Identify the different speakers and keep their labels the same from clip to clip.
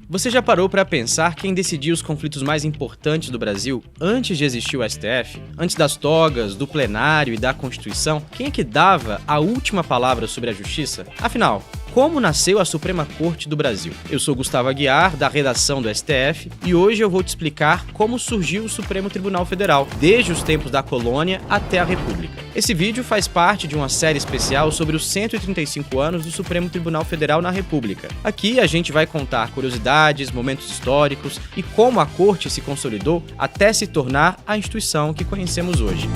Speaker 1: Você já parou para pensar quem decidia os conflitos mais importantes do Brasil antes de existir o STF? Antes das togas, do plenário e da Constituição? Quem é que dava a última palavra sobre a justiça? Afinal, como nasceu a Suprema Corte do Brasil? Eu sou Gustavo Aguiar, da redação do STF, e hoje eu vou te explicar como surgiu o Supremo Tribunal Federal, desde os tempos da colônia até a República. Esse vídeo faz parte de uma série especial sobre os 135 anos do Supremo Tribunal Federal na República. Aqui a gente vai contar curiosidades, momentos históricos e como a Corte se consolidou até se tornar a instituição que conhecemos hoje.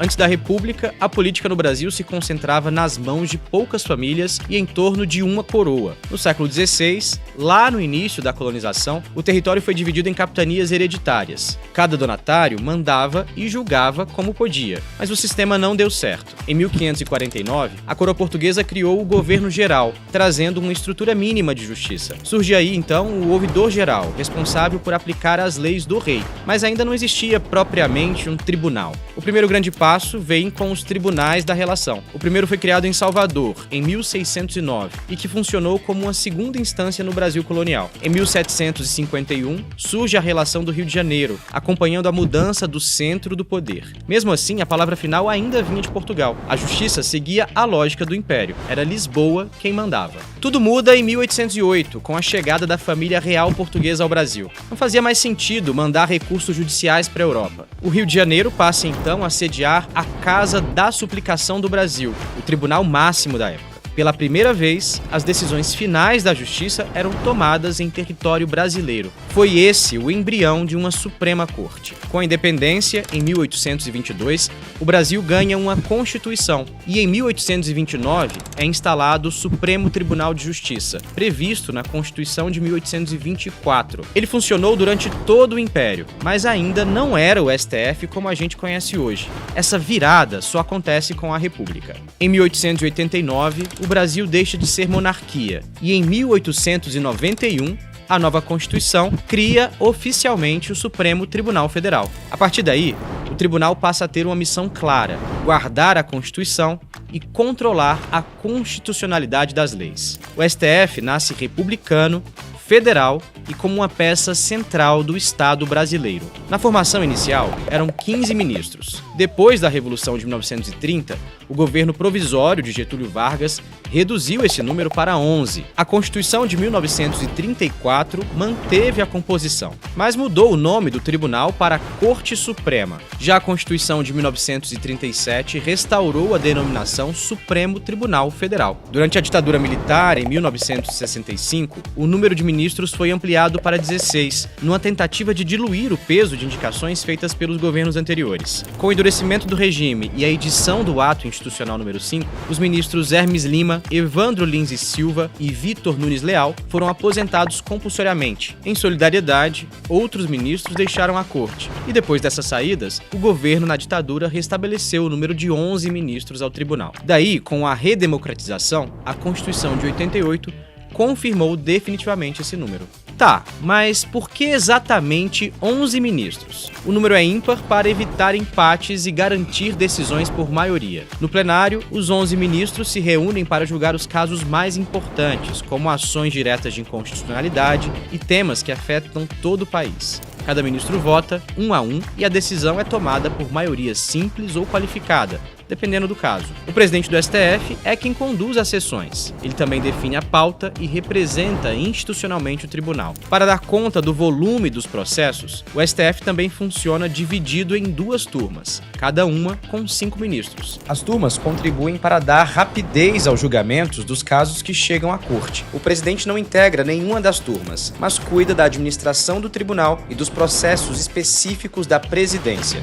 Speaker 1: Antes da República, a política no Brasil se concentrava nas mãos de poucas famílias e em torno de uma coroa. No século XVI, lá no início da colonização, o território foi dividido em capitanias hereditárias. Cada donatário mandava e julgava como podia, mas o sistema não deu certo. Em 1549, a coroa portuguesa criou o governo geral, trazendo uma estrutura mínima de justiça. Surge aí, então, o ouvidor geral, responsável por aplicar as leis do rei, mas ainda não existia propriamente um tribunal. O primeiro grande passo vem com os tribunais da relação. O primeiro foi criado em Salvador, em 1609, e que funcionou como uma segunda instância no Brasil colonial. Em 1751, surge a relação do Rio de Janeiro, acompanhando a mudança do centro do poder. Mesmo assim, a palavra final ainda vinha de Portugal. A justiça seguia a lógica do Império. Era Lisboa quem mandava. Tudo muda em 1808, com a chegada da família real portuguesa ao Brasil. Não fazia mais sentido mandar recursos judiciais para a Europa. O Rio de Janeiro passa então a sediar a Casa da Suplicação do Brasil, o tribunal máximo da época. Pela primeira vez, as decisões finais da justiça eram tomadas em território brasileiro. Foi esse o embrião de uma Suprema Corte. Com a independência, em 1822, o Brasil ganha uma Constituição e em 1829 é instalado o Supremo Tribunal de Justiça, previsto na Constituição de 1824. Ele funcionou durante todo o Império, mas ainda não era o STF como a gente conhece hoje. Essa virada só acontece com a República. Em 1889, o Brasil deixa de ser monarquia e em 1891, a nova Constituição cria oficialmente o Supremo Tribunal Federal. A partir daí, o tribunal passa a ter uma missão clara: guardar a Constituição e controlar a constitucionalidade das leis. O STF nasce republicano, federal e como uma peça central do Estado brasileiro. Na formação inicial, eram 15 ministros. Depois da Revolução de 1930, o governo provisório de Getúlio Vargas reduziu esse número para 11. A Constituição de 1934 manteve a composição, mas mudou o nome do tribunal para Corte Suprema. Já a Constituição de 1937 restaurou a denominação Supremo Tribunal Federal. Durante a ditadura militar, em 1965, o número de ministros foi ampliado para 16, numa tentativa de diluir o peso de indicações feitas pelos governos anteriores. Com o endurecimento do regime e a edição do Ato Institucional número 5, os ministros Hermes Lima, Evandro Lins e Silva e Vitor Nunes Leal foram aposentados compulsoriamente. Em solidariedade, outros ministros deixaram a corte, e depois dessas saídas, o governo na ditadura restabeleceu o número de 11 ministros ao tribunal. Daí, com a redemocratização, a Constituição de 88 confirmou definitivamente esse número. Tá, mas por que exatamente 11 ministros? O número é ímpar para evitar empates e garantir decisões por maioria. No plenário, os 11 ministros se reúnem para julgar os casos mais importantes, como ações diretas de inconstitucionalidade e temas que afetam todo o país. Cada ministro vota, um a um, e a decisão é tomada por maioria simples ou qualificada, dependendo do caso. O presidente do STF é quem conduz as sessões. Ele também define a pauta e representa institucionalmente o tribunal. Para dar conta do volume dos processos, o STF também funciona dividido em duas turmas, cada uma com 5 ministros. As turmas contribuem para dar rapidez aos julgamentos dos casos que chegam à corte. O presidente não integra nenhuma das turmas, mas cuida da administração do tribunal e dos processos específicos da presidência.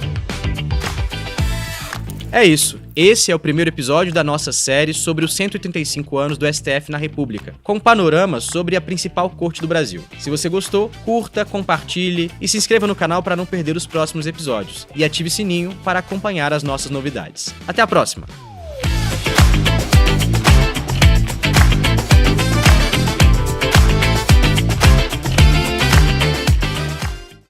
Speaker 1: É isso. Esse é o primeiro episódio da nossa série sobre os 185 anos do STF na República, com um panorama sobre a principal corte do Brasil. Se você gostou, curta, compartilhe e se inscreva no canal para não perder os próximos episódios. E ative o sininho para acompanhar as nossas novidades. Até a próxima!